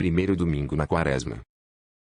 primeiro domingo na Quaresma.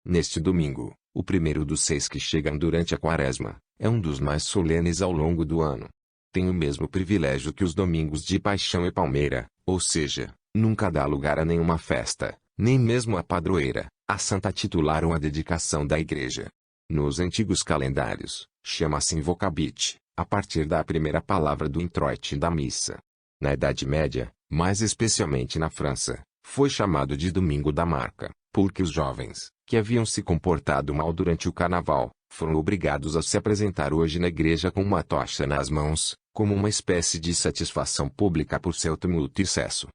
Neste domingo, o primeiro dos 6 que chegam durante a Quaresma, é um dos mais solenes ao longo do ano. Tem o mesmo privilégio que os domingos de Paixão e Palmeira, ou seja, nunca dá lugar a nenhuma festa, nem mesmo a padroeira, a santa titular ou a dedicação da igreja. Nos antigos calendários, chama-se Invocabit, a partir da primeira palavra do introito da missa. Na Idade Média, mais especialmente na França, foi chamado de Domingo da Marca, porque os jovens, que haviam se comportado mal durante o carnaval, foram obrigados a se apresentar hoje na igreja com uma tocha nas mãos, como uma espécie de satisfação pública por seu tumulto e excesso.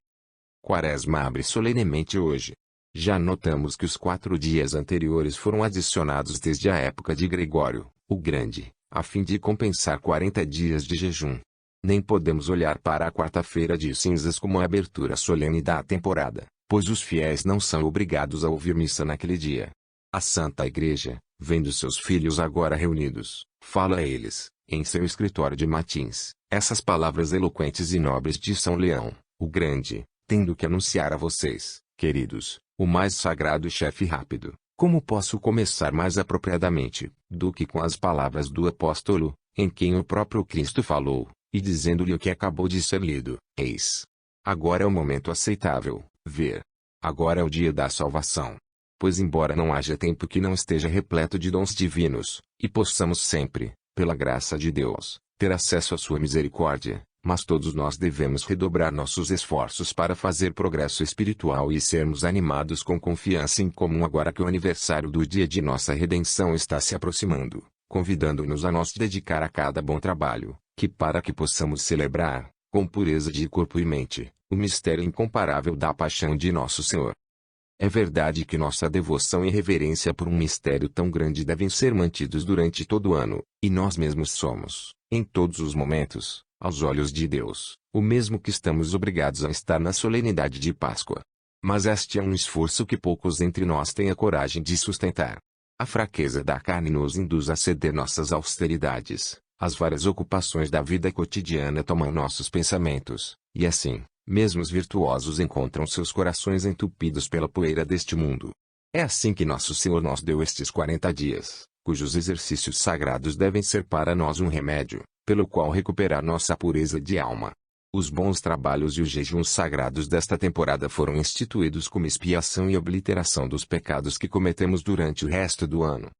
Quaresma abre solenemente hoje. Já notamos que os 4 dias anteriores foram adicionados desde a época de Gregório, o Grande, a fim de compensar 40 dias de jejum. Nem podemos olhar para a quarta-feira de cinzas como a abertura solene da temporada, pois os fiéis não são obrigados a ouvir missa naquele dia. A Santa Igreja, vendo seus filhos agora reunidos, fala a eles, em seu escritório de matins, essas palavras eloquentes e nobres de São Leão, o Grande, tendo que anunciar a vocês, queridos, o mais sagrado chefe rápido. Como posso começar mais apropriadamente, do que com as palavras do apóstolo, em quem o próprio Cristo falou, e dizendo-lhe o que acabou de ser lido: eis. Agora é o momento aceitável, ver. Agora é o dia da salvação. Pois embora não haja tempo que não esteja repleto de dons divinos, e possamos sempre, pela graça de Deus, ter acesso à sua misericórdia, mas todos nós devemos redobrar nossos esforços para fazer progresso espiritual e sermos animados com confiança em comum agora que o aniversário do dia de nossa redenção está se aproximando, convidando-nos a nos dedicar a cada bom trabalho, para que possamos celebrar, com pureza de corpo e mente, o mistério incomparável da paixão de nosso Senhor. É verdade que nossa devoção e reverência por um mistério tão grande devem ser mantidos durante todo o ano, e nós mesmos somos, em todos os momentos, aos olhos de Deus, o mesmo que estamos obrigados a estar na solenidade de Páscoa. Mas este é um esforço que poucos entre nós têm a coragem de sustentar. A fraqueza da carne nos induz a ceder nossas austeridades, as várias ocupações da vida cotidiana tomam nossos pensamentos, e assim, mesmo os virtuosos encontram seus corações entupidos pela poeira deste mundo. É assim que nosso Senhor nos deu estes 40 dias, cujos exercícios sagrados devem ser para nós um remédio, pelo qual recuperar nossa pureza de alma. Os bons trabalhos e os jejuns sagrados desta temporada foram instituídos como expiação e obliteração dos pecados que cometemos durante o resto do ano.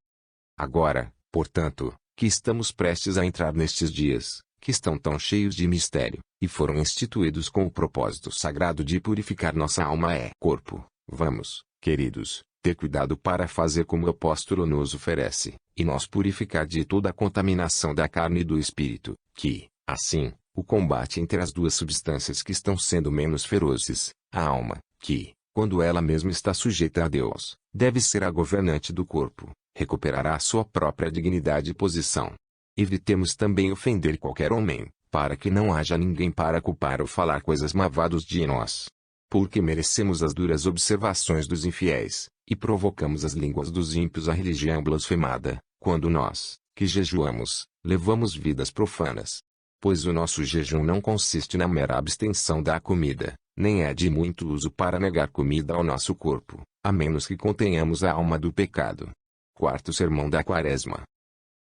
Agora, portanto, que estamos prestes a entrar nestes dias, que estão tão cheios de mistério, e foram instituídos com o propósito sagrado de purificar nossa alma e corpo, vamos, queridos, ter cuidado para fazer como o apóstolo nos oferece, e nos purificar de toda a contaminação da carne e do espírito, que, assim, o combate entre as duas substâncias que estão sendo menos ferozes, a alma, que, quando ela mesma está sujeita a Deus, deve ser a governante do corpo, recuperará a sua própria dignidade e posição. Evitemos também ofender qualquer homem, para que não haja ninguém para culpar ou falar coisas malvadas de nós. Porque merecemos as duras observações dos infiéis, e provocamos as línguas dos ímpios à religião blasfemada, quando nós, que jejuamos, levamos vidas profanas. Pois o nosso jejum não consiste na mera abstenção da comida, nem é de muito uso para negar comida ao nosso corpo, a menos que contenhamos a alma do pecado. Quarto sermão da Quaresma.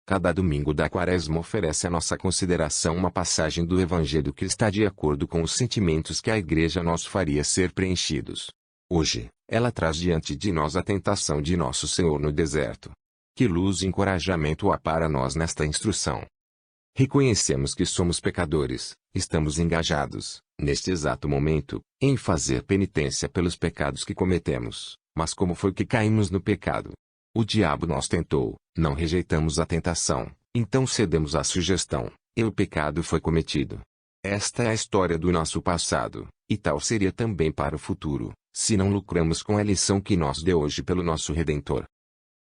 Cada domingo da Quaresma oferece à nossa consideração uma passagem do Evangelho que está de acordo com os sentimentos que a Igreja nos faria ser preenchidos. Hoje, ela traz diante de nós a tentação de nosso Senhor no deserto. Que luz e encorajamento há para nós nesta instrução! Reconhecemos que somos pecadores, estamos engajados, neste exato momento, em fazer penitência pelos pecados que cometemos, mas como foi que caímos no pecado? O diabo nos tentou, não rejeitamos a tentação, então cedemos à sugestão, e o pecado foi cometido. Esta é a história do nosso passado, e tal seria também para o futuro, se não lucramos com a lição que nos deu hoje pelo nosso Redentor.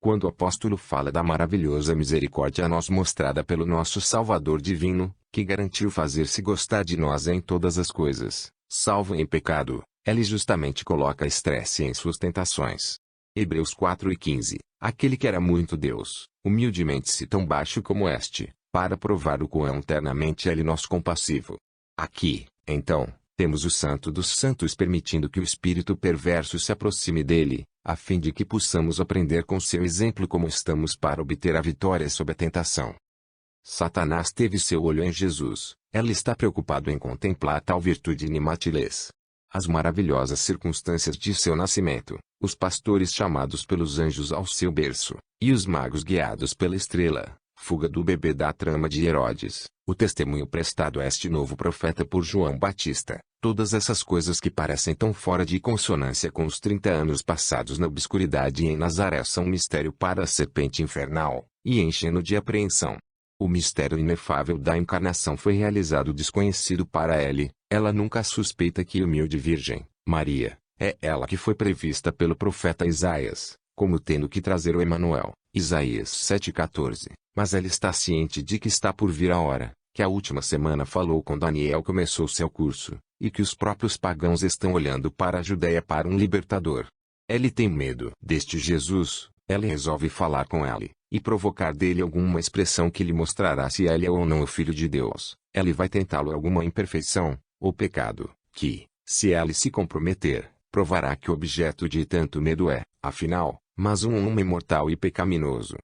Quando o apóstolo fala da maravilhosa misericórdia a nós mostrada pelo nosso Salvador divino, que garantiu fazer-se gostar de nós em todas as coisas, salvo em pecado, ele justamente coloca estresse em suas tentações. Hebreus 4:15, aquele que era muito Deus, humildemente se tão baixo como este, para provar o quão eternamente ele nos compassivo. Aqui, então, Temos o Santo dos Santos permitindo que o espírito perverso se aproxime dele, a fim de que possamos aprender com seu exemplo como estamos para obter a vitória sobre a tentação. Satanás teve seu olho em Jesus. Ele está preocupado em contemplar tal virtude inimaculez. As maravilhosas circunstâncias de seu nascimento, os pastores chamados pelos anjos ao seu berço, e os magos guiados pela estrela, fuga do bebê da trama de Herodes, o testemunho prestado a este novo profeta por João Batista, todas essas coisas que parecem tão fora de consonância com os 30 anos passados na obscuridade em Nazaré são um mistério para a serpente infernal, e enchem-no de apreensão. O mistério inefável da encarnação foi realizado desconhecido para ela nunca suspeita que a humilde Virgem, Maria, é ela que foi prevista pelo profeta Isaías, como tendo que trazer o Emanuel, Isaías 7,14, mas ela está ciente de que está por vir a hora, que a última semana falou com Daniel começou seu curso, e que os próprios pagãos estão olhando para a Judéia para um libertador. Ele tem medo deste Jesus, ela resolve falar com ele, e provocar dele alguma expressão que lhe mostrará se ele é ou não o Filho de Deus. Ele vai tentá-lo alguma imperfeição, ou pecado, que, se ele se comprometer, provará que o objeto de tanto medo é, afinal, mas um homem mortal e pecaminoso.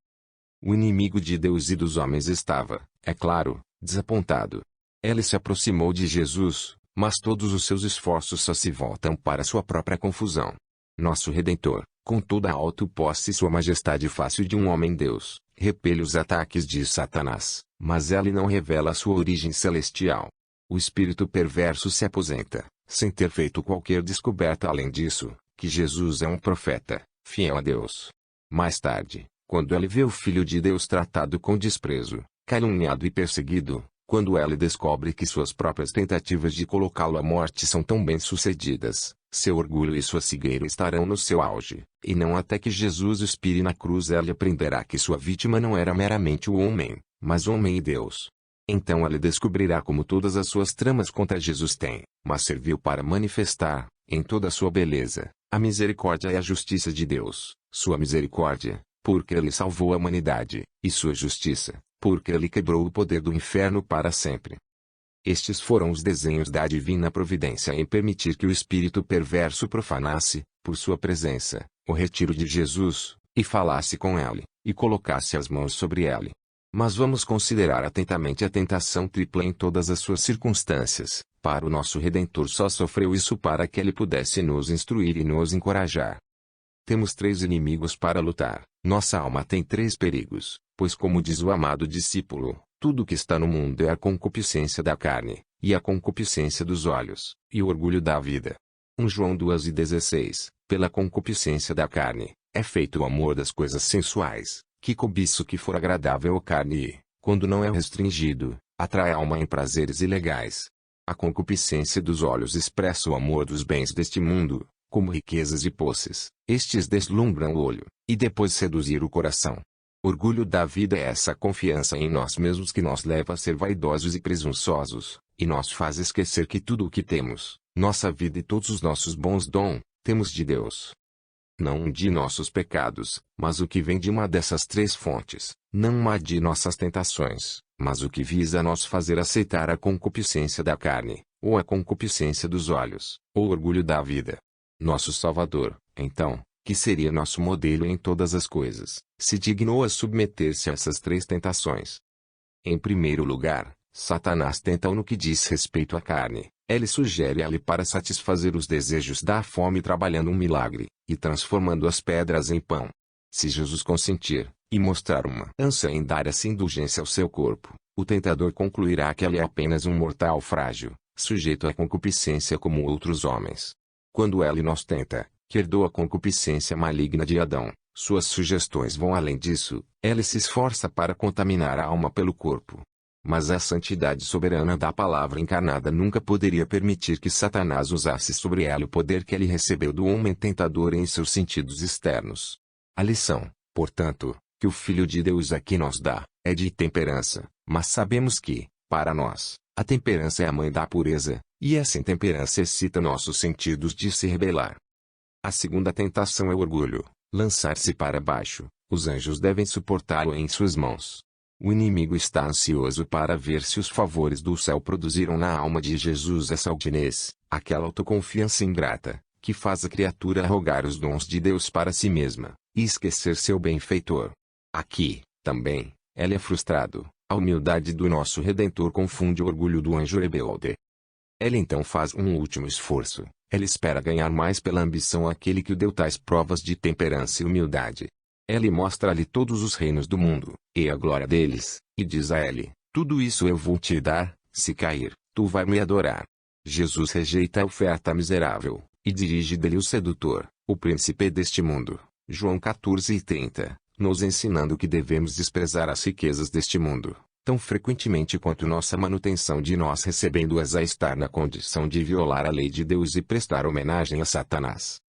O inimigo de Deus e dos homens estava, é claro, desapontado. Ele se aproximou de Jesus, mas todos os seus esforços só se voltam para sua própria confusão. Nosso Redentor, com toda a auto-posse e sua majestade fácil de um homem-deus, repele os ataques de Satanás, mas ele não revela sua origem celestial. O espírito perverso se aposenta, sem ter feito qualquer descoberta além disso, que Jesus é um profeta, fiel a Deus. Mais tarde, quando ele vê o Filho de Deus tratado com desprezo, caluniado e perseguido, quando ele descobre que suas próprias tentativas de colocá-lo à morte são tão bem-sucedidas, seu orgulho e sua cegueira estarão no seu auge, e não até que Jesus expire na cruz ele aprenderá que sua vítima não era meramente o homem, mas homem e Deus. Então ele descobrirá como todas as suas tramas contra Jesus têm, mas serviu para manifestar, em toda a sua beleza, a misericórdia e a justiça de Deus. Sua misericórdia, porque ele salvou a humanidade, e sua justiça, porque ele quebrou o poder do inferno para sempre. Estes foram os desenhos da divina providência em permitir que o espírito perverso profanasse, por sua presença, o retiro de Jesus, e falasse com ele, e colocasse as mãos sobre ele. Mas vamos considerar atentamente a tentação tripla em todas as suas circunstâncias. Para o nosso Redentor só sofreu isso para que ele pudesse nos instruir e nos encorajar. Temos 3 inimigos para lutar. Nossa alma tem 3 perigos, pois como diz o amado discípulo, tudo que está no mundo é a concupiscência da carne, e a concupiscência dos olhos, e o orgulho da vida. 1 João 2,16, pela concupiscência da carne, é feito o amor das coisas sensuais, que cobiça o que for agradável à carne e, quando não é restringido, atrai a alma em prazeres ilegais. A concupiscência dos olhos expressa o amor dos bens deste mundo, como riquezas e posses. Estes deslumbram o olho, e depois seduzir o coração. Orgulho da vida é essa confiança em nós mesmos que nos leva a ser vaidosos e presunçosos, e nos faz esquecer que tudo o que temos, nossa vida e todos os nossos bons dons, temos de Deus. Não de nossos pecados, mas o que vem de uma dessas 3 fontes, não uma de nossas tentações, mas o que visa a nos fazer aceitar a concupiscência da carne, ou a concupiscência dos olhos, ou orgulho da vida. Nosso Salvador, então, que seria nosso modelo em todas as coisas, se dignou a submeter-se a essas 3 tentações. Em primeiro lugar, Satanás tenta-o no que diz respeito à carne. Ele sugere a ele para satisfazer os desejos da fome trabalhando um milagre, e transformando as pedras em pão. Se Jesus consentir, e mostrar uma ânsia em dar essa indulgência ao seu corpo, o tentador concluirá que ele é apenas um mortal frágil, sujeito à concupiscência como outros homens. Quando ele nos tenta, que herdou a concupiscência maligna de Adão, suas sugestões vão além disso, ele se esforça para contaminar a alma pelo corpo. Mas a santidade soberana da palavra encarnada nunca poderia permitir que Satanás usasse sobre ela o poder que ele recebeu do homem tentador em seus sentidos externos. A lição, portanto, que o Filho de Deus aqui nos dá, é de temperança, mas sabemos que, para nós, a temperança é a mãe da pureza, e essa intemperança excita nossos sentidos de se rebelar. A segunda tentação é o orgulho, lançar-se para baixo. Os anjos devem suportá-lo em suas mãos. O inimigo está ansioso para ver se os favores do céu produziram na alma de Jesus essa altivez, aquela autoconfiança ingrata, que faz a criatura arrogar os dons de Deus para si mesma, e esquecer seu benfeitor. Aqui, também, ele é frustrado. A humildade do nosso Redentor confunde o orgulho do anjo rebelde. Ele então faz um último esforço. Ele espera ganhar mais pela ambição àquele que o deu tais provas de temperança e humildade. Ele mostra-lhe todos os reinos do mundo, e a glória deles, e diz a ele: tudo isso eu vou te dar, se cair, tu vai me adorar. Jesus rejeita a oferta miserável, e dirige dele o sedutor, o príncipe deste mundo. João 14:30, nos ensinando que devemos desprezar as riquezas deste mundo, tão frequentemente quanto nossa manutenção de nós recebendo-as a estar na condição de violar a lei de Deus e prestar homenagem a Satanás.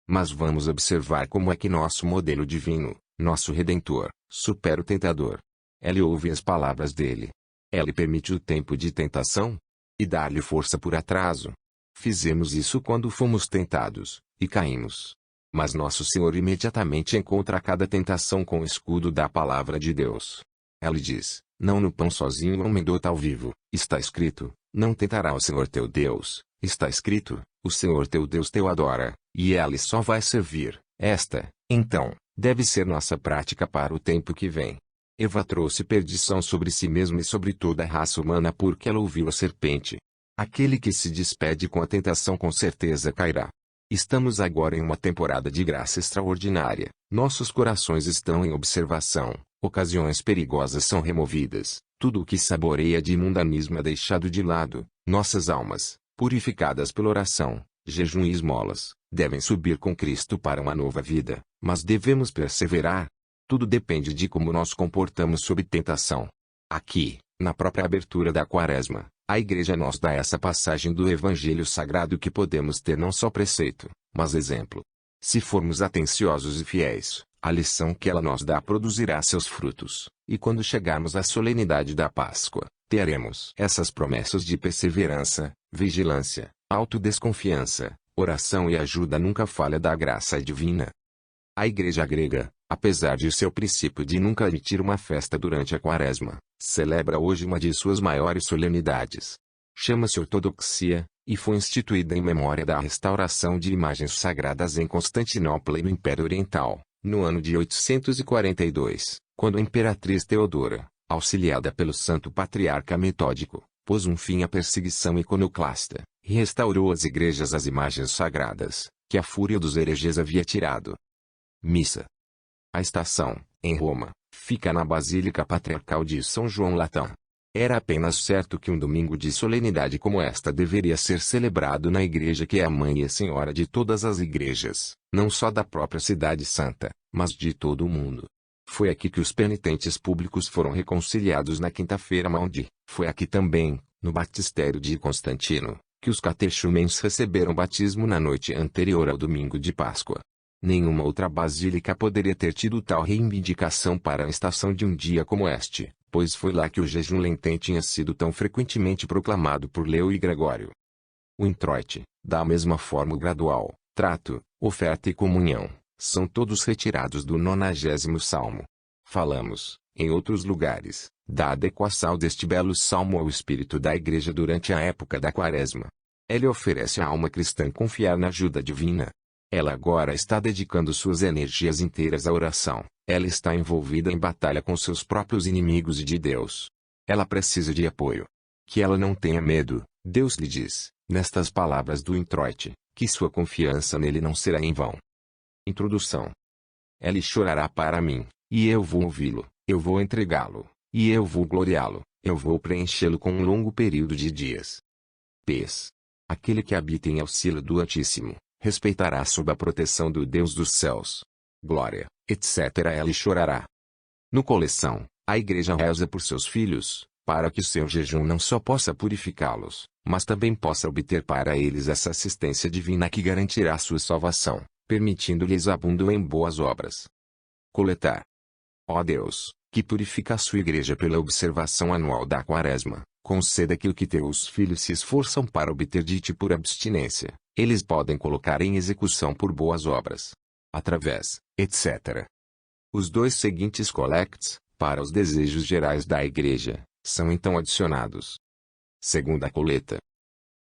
Mas vamos observar como é que nosso modelo divino, nosso Redentor, supera o tentador. Ele ouve as palavras dele. Ele permite o tempo de tentação e dá-lhe força por atraso. Fizemos isso quando fomos tentados, e caímos. Mas nosso Senhor imediatamente encontra cada tentação com o escudo da palavra de Deus. Ele diz: não no pão sozinho o homem dota ao vivo, está escrito, não tentará o Senhor teu Deus, está escrito, o Senhor teu Deus teu adora, e ele só vai servir. Esta, então, deve ser nossa prática para o tempo que vem. Eva trouxe perdição sobre si mesma e sobre toda a raça humana porque ela ouviu a serpente. Aquele que se despede com a tentação com certeza cairá. Estamos agora em uma temporada de graça extraordinária. Nossos corações estão em observação, ocasiões perigosas são removidas, tudo o que saboreia de mundanismo é deixado de lado, nossas almas, purificadas pela oração, jejum e esmolas, devem subir com Cristo para uma nova vida, mas devemos perseverar. Tudo depende de como nos comportamos sob tentação. Aqui, na própria abertura da Quaresma, a Igreja nos dá essa passagem do Evangelho Sagrado que podemos ter não só preceito, mas exemplo. Se formos atenciosos e fiéis, a lição que ela nos dá produzirá seus frutos, e quando chegarmos à solenidade da Páscoa, teremos essas promessas de perseverança, vigilância, autodesconfiança, oração e ajuda nunca falha da graça divina. A Igreja grega, apesar de seu princípio de nunca admitir uma festa durante a Quaresma, celebra hoje uma de suas maiores solenidades. Chama-se Ortodoxia, e foi instituída em memória da restauração de imagens sagradas em Constantinopla e no Império Oriental, no ano de 842, quando a imperatriz Teodora, auxiliada pelo santo patriarca Metódico, pôs um fim à perseguição iconoclasta, e restaurou às igrejas as imagens sagradas, que a fúria dos hereges havia tirado. Missa. A estação, em Roma, fica na Basílica Patriarcal de São João Latão. Era apenas certo que um domingo de solenidade como esta deveria ser celebrado na igreja que é a mãe e a senhora de todas as igrejas, não só da própria cidade santa, mas de todo o mundo. Foi aqui que os penitentes públicos foram reconciliados na quinta-feira Maundy. Foi aqui também, no batistério de Constantino, que os catechumens receberam batismo na noite anterior ao domingo de Páscoa. Nenhuma outra basílica poderia ter tido tal reivindicação para a estação de um dia como este, pois foi lá que o jejum lenten tinha sido tão frequentemente proclamado por Leo e Gregório. O introite, da mesma forma o gradual, trato, oferta e comunhão, são todos retirados do 90º Salmo. Falamos, em outros lugares, da adequação deste belo salmo ao espírito da Igreja durante a época da Quaresma. Ele oferece à alma cristã confiar na ajuda divina. Ela agora está dedicando suas energias inteiras à oração. Ela está envolvida em batalha com seus próprios inimigos e de Deus. Ela precisa de apoio. Que ela não tenha medo, Deus lhe diz, nestas palavras do introite, que sua confiança nele não será em vão. Introdução. Ele chorará para mim, e eu vou ouvi-lo, eu vou entregá-lo, e eu vou gloriá-lo, eu vou preenchê-lo com um longo período de dias. Pes. Aquele que habita em auxílio do Altíssimo, respeitará sob a proteção do Deus dos céus. Glória, etc. Ele chorará. No coleção, a Igreja reza por seus filhos, para que seu jejum não só possa purificá-los, mas também possa obter para eles essa assistência divina que garantirá sua salvação, permitindo-lhes abundo em boas obras. Coletar. Ó Deus, que purifica a sua Igreja pela observação anual da Quaresma, conceda que o que teus filhos se esforçam para obter de ti por abstinência, eles podem colocar em execução por boas obras. Através, etc. Os dois seguintes collects, para os desejos gerais da igreja, são então adicionados. Segunda coleta.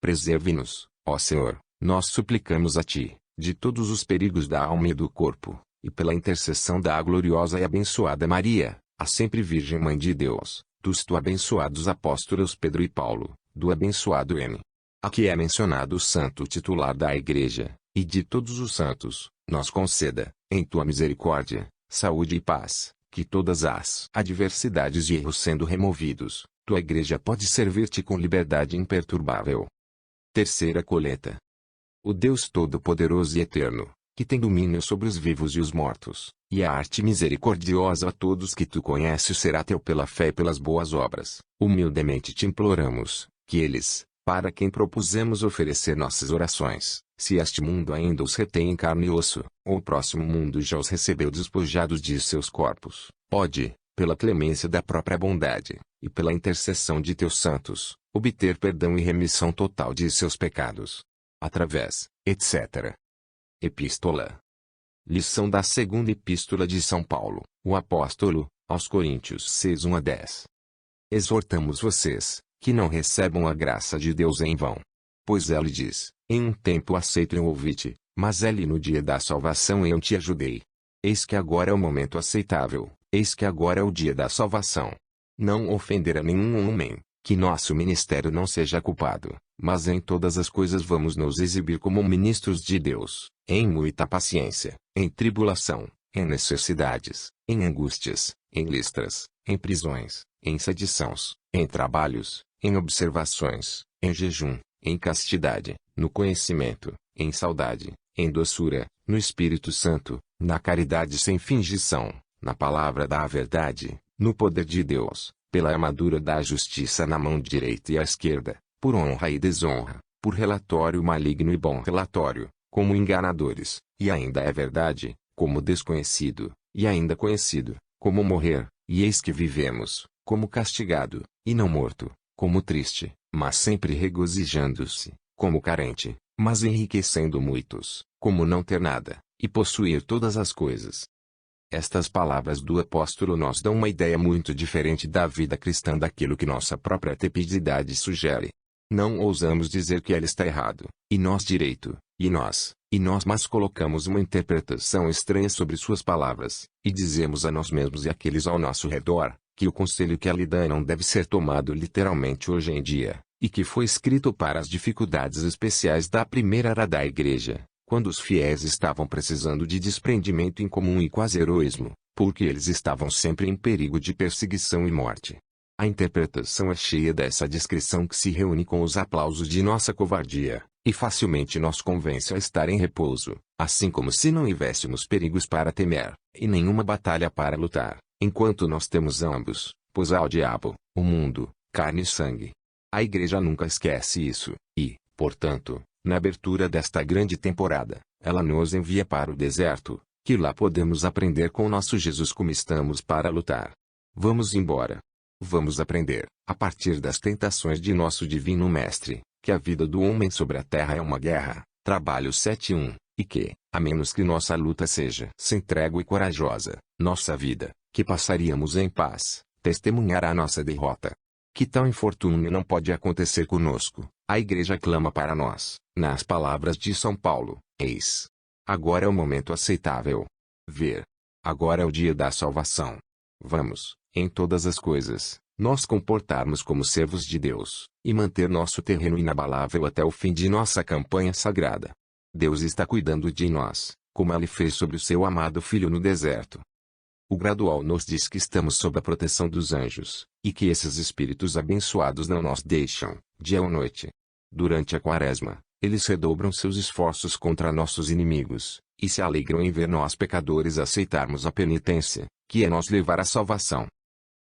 Preserve-nos, ó Senhor, nós suplicamos a Ti, de todos os perigos da alma e do corpo, e pela intercessão da gloriosa e abençoada Maria, a sempre Virgem Mãe de Deus, dos tu abençoados apóstolos Pedro e Paulo, do abençoado N. Aqui é mencionado o santo titular da igreja, e de todos os santos, nos conceda, em tua misericórdia, saúde e paz, que todas as adversidades e erros sendo removidos, tua igreja pode servir-te com liberdade imperturbável. Terceira coleta. O Deus Todo-Poderoso e Eterno, que tem domínio sobre os vivos e os mortos, e a arte misericordiosa a todos que tu conheces será teu pela fé e pelas boas obras, humildemente te imploramos, que eles, para quem propusemos oferecer nossas orações, se este mundo ainda os retém em carne e osso, ou o próximo mundo já os recebeu despojados de seus corpos, pode, pela clemência da própria bondade, e pela intercessão de teus santos, obter perdão e remissão total de seus pecados. Através, etc. Epístola. Lição da segunda epístola de São Paulo, o apóstolo, aos Coríntios 6:1-10. Exortamos vocês, que não recebam a graça de Deus em vão. Pois ele diz, em um tempo aceito eu ouvi-te, mas ele no dia da salvação eu te ajudei. Eis que agora é o momento aceitável, eis que agora é o dia da salvação. Não ofender a nenhum homem, que nosso ministério não seja culpado, mas em todas as coisas vamos nos exibir como ministros de Deus, em muita paciência, em tribulação, em necessidades, em angústias, em listras, em prisões, em sedições, em trabalhos, em observações, em jejum, em castidade, no conhecimento, em saudade, em doçura, no Espírito Santo, na caridade sem fingição, na palavra da verdade, no poder de Deus, pela armadura da justiça na mão direita e à esquerda, por honra e desonra, por relatório maligno e bom relatório, como enganadores, e ainda é verdade, como desconhecido, e ainda conhecido, como morrer, e eis que vivemos, como castigado, e não morto, como triste, mas sempre regozijando-se, como carente, mas enriquecendo muitos, como não ter nada, e possuir todas as coisas. Estas palavras do apóstolo nos dão uma ideia muito diferente da vida cristã daquilo que nossa própria tepididade sugere. Não ousamos dizer que ele está errado, e nós direito, e nós, mas colocamos uma interpretação estranha sobre suas palavras, e dizemos a nós mesmos e àqueles ao nosso redor, que o conselho que ele dá não deve ser tomado literalmente hoje em dia, e que foi escrito para as dificuldades especiais da primeira era da igreja, quando os fiéis estavam precisando de desprendimento em comum e quase heroísmo, porque eles estavam sempre em perigo de perseguição e morte. A interpretação é cheia dessa descrição que se reúne com os aplausos de nossa covardia, e facilmente nos convence a estar em repouso, assim como se não tivéssemos perigos para temer, e nenhuma batalha para lutar, enquanto nós temos ambos, pois há o diabo, o mundo, carne e sangue. A igreja nunca esquece isso, e, portanto, na abertura desta grande temporada, ela nos envia para o deserto, que lá podemos aprender com nosso Jesus como estamos para lutar. Vamos embora. Vamos aprender, a partir das tentações de nosso Divino Mestre, que a vida do homem sobre a terra é uma guerra, trabalho 7:1, e que, a menos que nossa luta seja sem trégua e corajosa, nossa vida, que passaríamos em paz, testemunhará nossa derrota. Que tal infortúnio não pode acontecer conosco? A igreja clama para nós, nas palavras de São Paulo, eis. Agora é o momento aceitável. Ver. Agora é o dia da salvação. Vamos, em todas as coisas, nós comportarmos como servos de Deus, e manter nosso terreno inabalável até o fim de nossa campanha sagrada. Deus está cuidando de nós, como ele fez sobre o seu amado Filho no deserto. O gradual nos diz que estamos sob a proteção dos anjos, e que esses espíritos abençoados não nos deixam, dia ou noite. Durante a quaresma, eles redobram seus esforços contra nossos inimigos, e se alegram em ver nós pecadores aceitarmos a penitência, que é nos levar à salvação.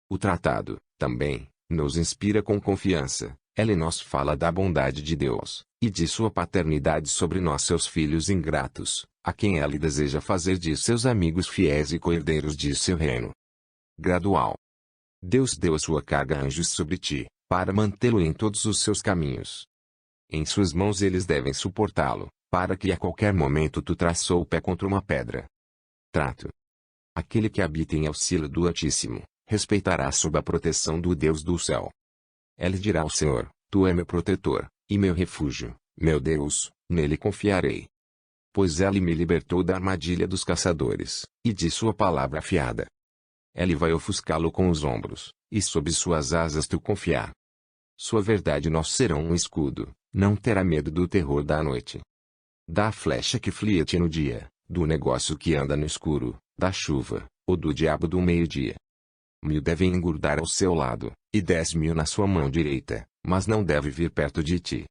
O tratado, também, nos inspira com confiança. Ele nos fala da bondade de Deus, e de sua paternidade sobre nós seus filhos ingratos, a quem ele deseja fazer de seus amigos fiéis e co-herdeiros de seu reino. Gradual. Deus deu a sua carga a anjos sobre ti, para mantê-lo em todos os seus caminhos. Em suas mãos eles devem suportá-lo, para que a qualquer momento tu traçou o pé contra uma pedra. Trato. Aquele que habita em auxílio do Altíssimo, respeitará sob a proteção do Deus do céu. Ele dirá ao Senhor: Tu és meu protetor, e meu refúgio, meu Deus, nele confiarei. Pois ele me libertou da armadilha dos caçadores, e de sua palavra afiada. Ele vai ofuscá-lo com os ombros, e sob suas asas tu confiar. Sua verdade nós serão um escudo, não terá medo do terror da noite. Da flecha que flia-te no dia, do negócio que anda no escuro, da chuva, ou do diabo do meio-dia. 1000 devem engordar ao seu lado, e 10.000 na sua mão direita, mas não deve vir perto de ti.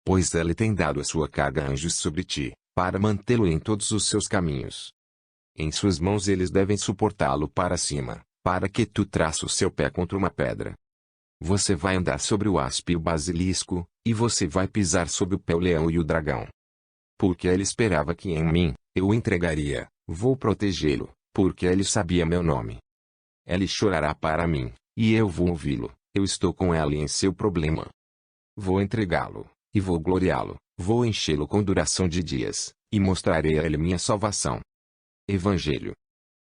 Pois ele tem dado a sua carga anjos sobre ti, para mantê-lo em todos os seus caminhos. Em suas mãos eles devem suportá-lo para cima, para que tu traça o seu pé contra uma pedra. Você vai andar sobre o asp e o basilisco, e você vai pisar sobre o pé o leão e o dragão. Porque ele esperava que em mim, eu o entregaria, vou protegê-lo, porque ele sabia meu nome. Ele chorará para mim, e eu vou ouvi-lo, eu estou com ele em seu problema. Vou entregá-lo, e vou gloriá-lo, vou enchê-lo com duração de dias, e mostrarei a ele minha salvação. Evangelho.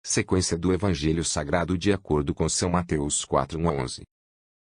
Sequência do Evangelho Sagrado de acordo com São Mateus 4:1-11.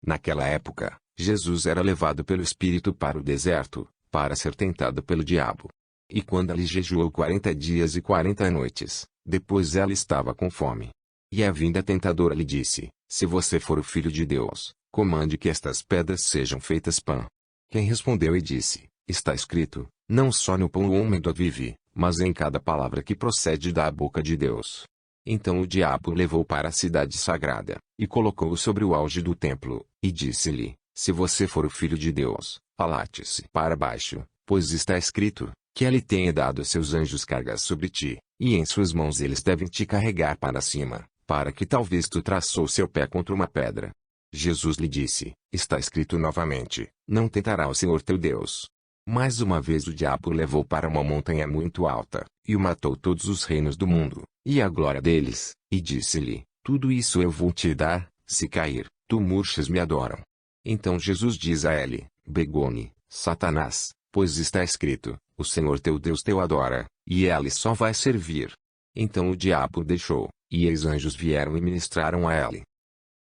Naquela época, Jesus era levado pelo Espírito para o deserto, para ser tentado pelo diabo. E quando ele jejuou 40 dias e 40 noites, depois ela estava com fome. E a vinda tentadora lhe disse: Se você for o Filho de Deus, comande que estas pedras sejam feitas pão. Quem respondeu e disse: Está escrito, não só no pão o homem vive, mas em cada palavra que procede da boca de Deus. Então o diabo o levou para a cidade sagrada, e colocou-o sobre o auge do templo, e disse-lhe: Se você for o Filho de Deus, alate-se para baixo, pois está escrito, que ele tenha dado a seus anjos cargas sobre ti, e em suas mãos eles devem te carregar para cima, para que talvez tu traçou seu pé contra uma pedra. Jesus lhe disse: Está escrito novamente, não tentará o Senhor teu Deus. Mais uma vez o diabo o levou para uma montanha muito alta, e o matou todos os reinos do mundo, e a glória deles, e disse-lhe: Tudo isso eu vou te dar, se cair, tu murchas me adoram. Então Jesus diz a ele: Begone, Satanás, pois está escrito, o Senhor teu Deus teu adora, e ele só vai servir. Então o diabo o deixou, e os anjos vieram e ministraram a ele.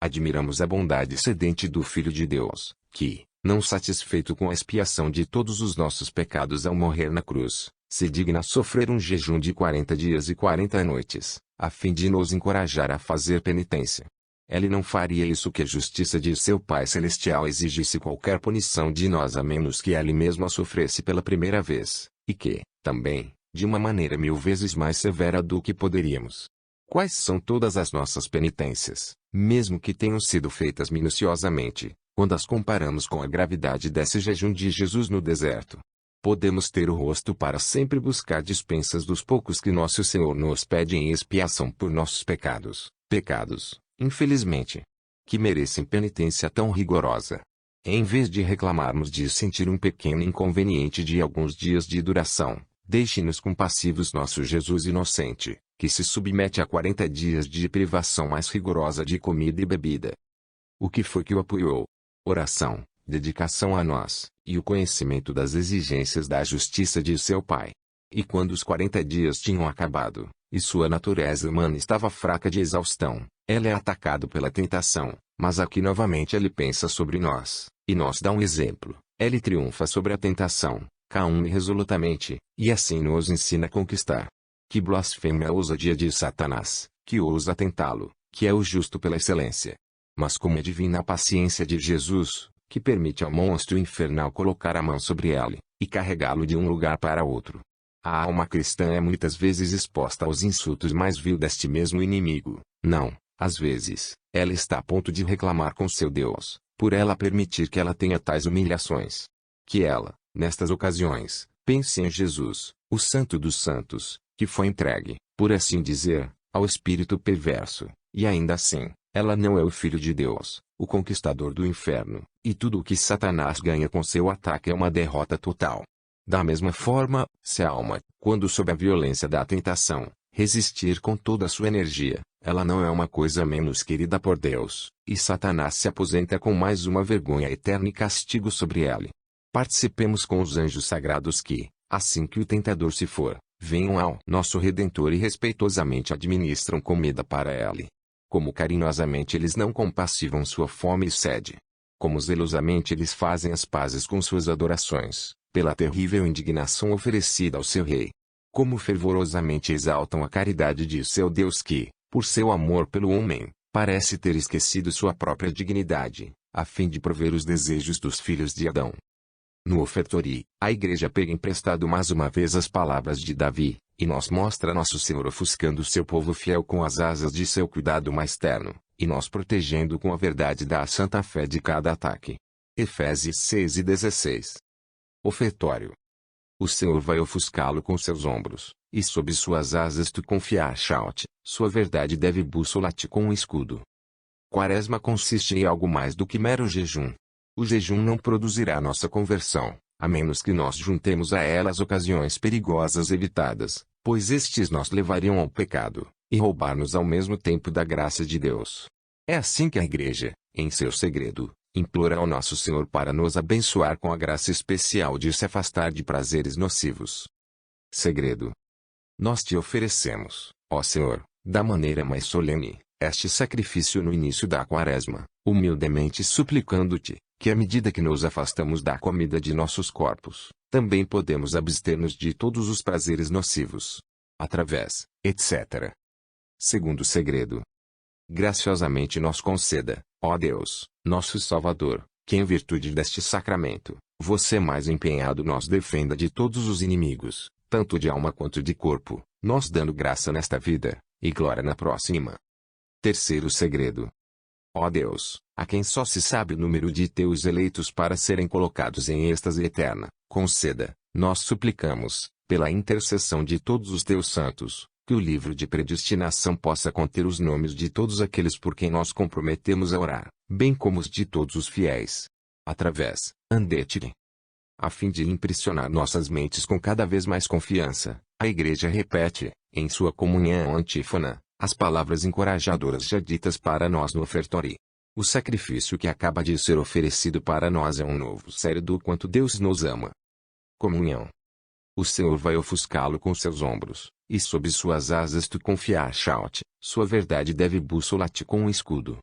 Admiramos a bondade excedente do Filho de Deus, que, não satisfeito com a expiação de todos os nossos pecados ao morrer na cruz, se digna a sofrer um jejum de 40 dias e 40 noites, a fim de nos encorajar a fazer penitência. Ele não faria isso que a justiça de seu Pai Celestial exigisse qualquer punição de nós a menos que ele mesmo a sofresse pela primeira vez, e que, também, de uma maneira 1000 vezes mais severa do que poderíamos. Quais são todas as nossas penitências, mesmo que tenham sido feitas minuciosamente, quando as comparamos com a gravidade desse jejum de Jesus no deserto? Podemos ter o rosto para sempre buscar dispensas dos poucos que nosso Senhor nos pede em expiação por nossos pecados, infelizmente, que merecem penitência tão rigorosa. Em vez de reclamarmos de sentir um pequeno inconveniente de alguns dias de duração, deixe-nos compassivos nosso Jesus inocente, que se submete a 40 dias de privação mais rigorosa de comida e bebida. O que foi que o apoiou? Oração, dedicação a nós, e o conhecimento das exigências da justiça de seu Pai. E quando os 40 dias tinham acabado, e sua natureza humana estava fraca de exaustão, ele é atacado pela tentação, mas aqui novamente ele pensa sobre nós, e nos dá um exemplo. Ele triunfa sobre a tentação, calmo e resolutamente, e assim nos ensina a conquistar. Que blasfêmia a ousadia de Satanás, que ousa tentá-lo, que é o justo pela excelência. Mas como é divina a paciência de Jesus, que permite ao monstro infernal colocar a mão sobre ele, e carregá-lo de um lugar para outro. A alma cristã é muitas vezes exposta aos insultos mais vil deste mesmo inimigo. Não, às vezes, ela está a ponto de reclamar com seu Deus, por ela permitir que ela tenha tais humilhações. Que ela, nestas ocasiões, pense em Jesus, o Santo dos Santos, que foi entregue, por assim dizer, ao espírito perverso, e ainda assim, ela não é o Filho de Deus, o conquistador do inferno, e tudo o que Satanás ganha com seu ataque é uma derrota total. Da mesma forma, se a alma, quando sob a violência da tentação, resistir com toda a sua energia, ela não é uma coisa menos querida por Deus, e Satanás se aposenta com mais uma vergonha eterna e castigo sobre ela. Participemos com os anjos sagrados que, assim que o tentador se for, venham ao nosso Redentor e respeitosamente administram comida para ele. Como carinhosamente eles não compassivam sua fome e sede. Como zelosamente eles fazem as pazes com suas adorações, pela terrível indignação oferecida ao seu rei. Como fervorosamente exaltam a caridade de seu Deus que, por seu amor pelo homem, parece ter esquecido sua própria dignidade, a fim de prover os desejos dos filhos de Adão. No ofertório, a igreja pega emprestado mais uma vez as palavras de Davi, e nos mostra nosso Senhor ofuscando seu povo fiel com as asas de seu cuidado mais terno, e nos protegendo com a verdade da santa fé de cada ataque. Efésios 6:16. Ofertório. O Senhor vai ofuscá-lo com seus ombros, e sob suas asas tu confiar-te, sua verdade deve bússola-te com um escudo. Quaresma consiste em algo mais do que mero jejum. O jejum não produzirá nossa conversão, a menos que nós juntemos a ela as ocasiões perigosas evitadas, pois estes nos levariam ao pecado, e roubar-nos ao mesmo tempo da graça de Deus. É assim que a Igreja, em seu segredo, implora ao nosso Senhor para nos abençoar com a graça especial de se afastar de prazeres nocivos. Segredo. Nós te oferecemos, ó Senhor, da maneira mais solene, este sacrifício no início da Quaresma, humildemente suplicando-te, que à medida que nos afastamos da comida de nossos corpos, também podemos abster-nos de todos os prazeres nocivos. Através, etc. Segundo segredo. Graciosamente nos conceda, ó Deus, nosso Salvador, que em virtude deste sacramento, você mais empenhado nos defenda de todos os inimigos, tanto de alma quanto de corpo, nos dando graça nesta vida, e glória na próxima. Terceiro segredo. Ó Deus, a quem só se sabe o número de teus eleitos para serem colocados em êxtase eterna, conceda, nós suplicamos, pela intercessão de todos os teus santos, que o livro de predestinação possa conter os nomes de todos aqueles por quem nós comprometemos a orar, bem como os de todos os fiéis. Através, andete. A fim de impressionar nossas mentes com cada vez mais confiança, a Igreja repete, em sua comunhão antífona, as palavras encorajadoras já ditas para nós no ofertório. O sacrifício que acaba de ser oferecido para nós é um novo sério do quanto Deus nos ama. Comunhão. O Senhor vai ofuscá-lo com seus ombros, e sob suas asas tu confiar-te, sua verdade deve bússola-te com um escudo.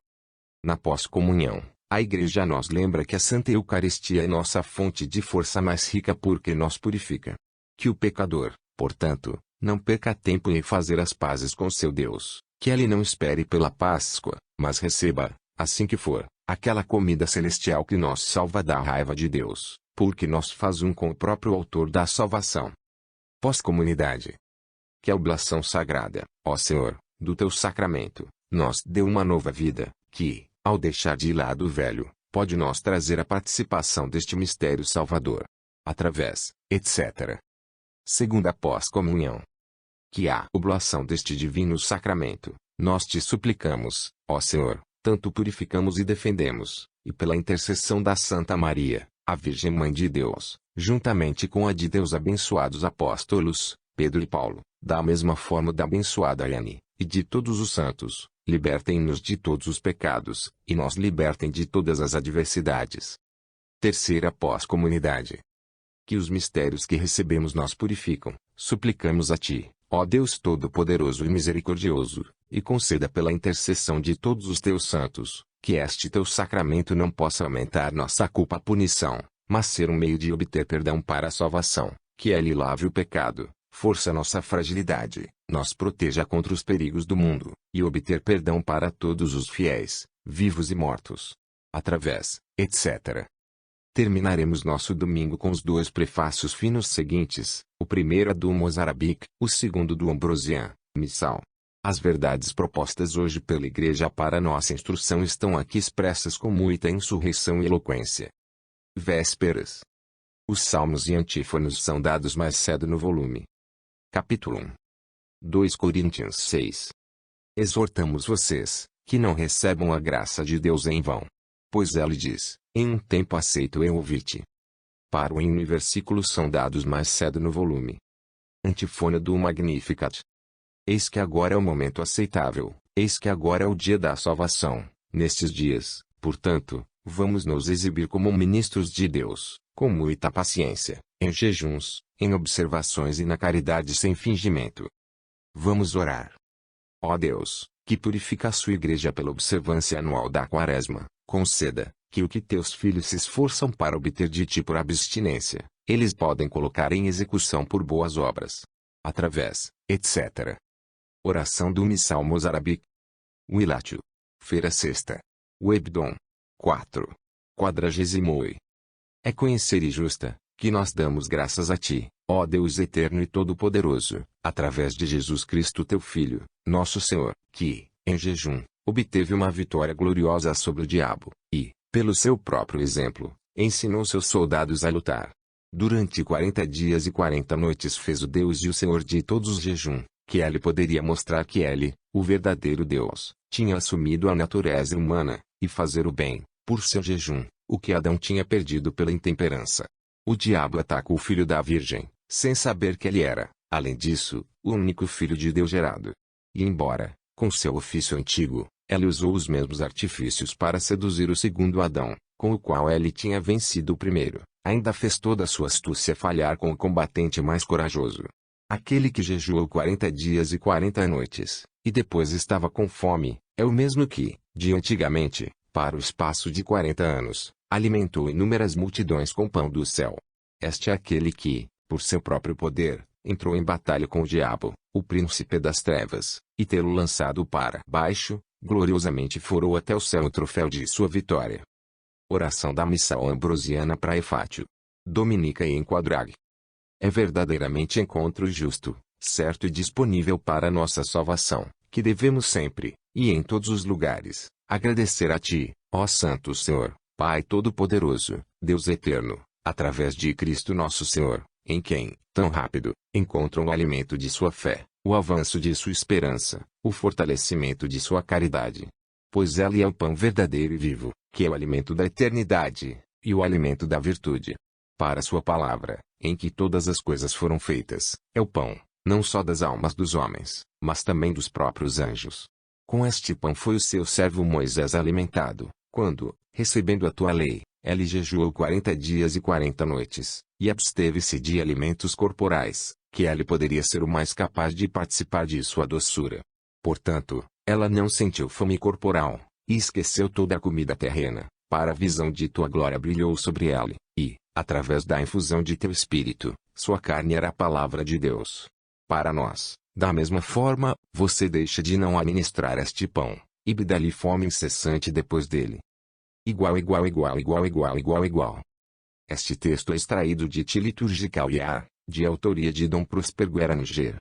Na pós-comunhão, a Igreja nos lembra que a Santa Eucaristia é nossa fonte de força mais rica porque nos purifica. Que o pecador, portanto, não perca tempo em fazer as pazes com seu Deus, que ele não espere pela Páscoa, mas receba, assim que for, aquela comida celestial que nos salva da raiva de Deus, porque nos faz um com o próprio autor da salvação. Pós-comunidade. Que a oblação sagrada, ó Senhor, do teu sacramento, nos dê uma nova vida, que, ao deixar de lado o velho, pode nos trazer a participação deste mistério salvador. Através, etc. Segunda pós-comunhão. Que a oblação deste divino sacramento, nós te suplicamos, ó Senhor, tanto purificamos e defendemos, e pela intercessão da Santa Maria, a Virgem Mãe de Deus, juntamente com a de Deus abençoados apóstolos, Pedro e Paulo, da mesma forma da abençoada Ariane, e de todos os santos, libertem-nos de todos os pecados, e nos libertem de todas as adversidades. Terceira pós-comunidade. Que os mistérios que recebemos nos purificam, suplicamos a ti, ó Deus Todo-Poderoso e Misericordioso, e conceda pela intercessão de todos os teus santos, que este teu sacramento não possa aumentar nossa culpa-punição, mas ser um meio de obter perdão para a salvação, que ele lave o pecado, força nossa fragilidade, nos proteja contra os perigos do mundo, e obter perdão para todos os fiéis, vivos e mortos. Através, etc. Terminaremos nosso domingo com os dois prefácios finos seguintes, o primeiro é do Mozarabic, o segundo do Ambrosian, Missal. As verdades propostas hoje pela Igreja para nossa instrução estão aqui expressas com muita insurreição e eloquência. Vésperas. Os salmos e antífonos são dados mais cedo no volume. Capítulo 1. 2 Coríntios 6. Exortamos vocês, que não recebam a graça de Deus em vão. Pois ela diz, em um tempo aceito eu ouvi-te. Para o hino e versículos são dados mais cedo no volume. Antífona do Magnificat. Eis que agora é o momento aceitável, eis que agora é o dia da salvação. Nestes dias, portanto, vamos nos exibir como ministros de Deus, com muita paciência, em jejuns, em observações e na caridade sem fingimento. Vamos orar. Ó Deus, que purifica a sua igreja pela observância anual da quaresma, conceda, que o que teus filhos se esforçam para obter de ti por abstinência, eles podem colocar em execução por boas obras. Através, etc. Oração do Missal Mozarabique. Wilatio. Feira Sexta. Webdom. 4. 48. É conhecer e justa, que nós damos graças a ti, ó Deus eterno e todo-poderoso, através de Jesus Cristo teu Filho, nosso Senhor, que, em jejum, obteve uma vitória gloriosa sobre o diabo, e, pelo seu próprio exemplo, ensinou seus soldados a lutar. Durante 40 dias e 40 noites fez o Deus e o Senhor de todos os jejum, que ele poderia mostrar que ele, o verdadeiro Deus, tinha assumido a natureza humana, e fazer o bem, por seu jejum, o que Adão tinha perdido pela intemperança. O diabo ataca o filho da Virgem, sem saber que ele era, além disso, o único filho de Deus gerado. E embora, com seu ofício antigo, ele usou os mesmos artifícios para seduzir o segundo Adão, com o qual ele tinha vencido o primeiro, ainda fez toda a sua astúcia falhar com o combatente mais corajoso. Aquele que jejuou 40 dias e 40 noites, e depois estava com fome, é o mesmo que, de antigamente, para o espaço de 40 anos, alimentou inúmeras multidões com pão do céu. Este é aquele que, por seu próprio poder, entrou em batalha com o diabo, o príncipe das trevas, e tê-lo lançado para baixo, gloriosamente forou até o céu o troféu de sua vitória. Oração da Missal Ambrosiana Praefátio. Dominica e Enquadrag. É verdadeiramente encontro justo, certo e disponível para nossa salvação, que devemos sempre, e em todos os lugares, agradecer a Ti, ó Santo Senhor, Pai Todo-Poderoso, Deus Eterno, através de Cristo nosso Senhor, em quem, tão rápido, encontram o alimento de sua fé, o avanço de sua esperança, o fortalecimento de sua caridade. Pois Ele é o pão verdadeiro e vivo, que é o alimento da eternidade, e o alimento da virtude. Para sua palavra, em que todas as coisas foram feitas, é o pão, não só das almas dos homens, mas também dos próprios anjos. Com este pão foi o seu servo Moisés alimentado, quando, recebendo a tua lei, ele jejuou 40 dias e 40 noites, e absteve-se de alimentos corporais, que ele poderia ser o mais capaz de participar de sua doçura. Portanto, ela não sentiu fome corporal, e esqueceu toda a comida terrena, para a visão de tua glória brilhou sobre ela, e, através da infusão de teu espírito, sua carne era a palavra de Deus. Para nós, da mesma forma, você deixa de não administrar este pão, e dá-lhe fome incessante depois dele. Igual. Este texto é extraído de Ti Liturgical IA, de autoria de Dom Prosper Gueranger.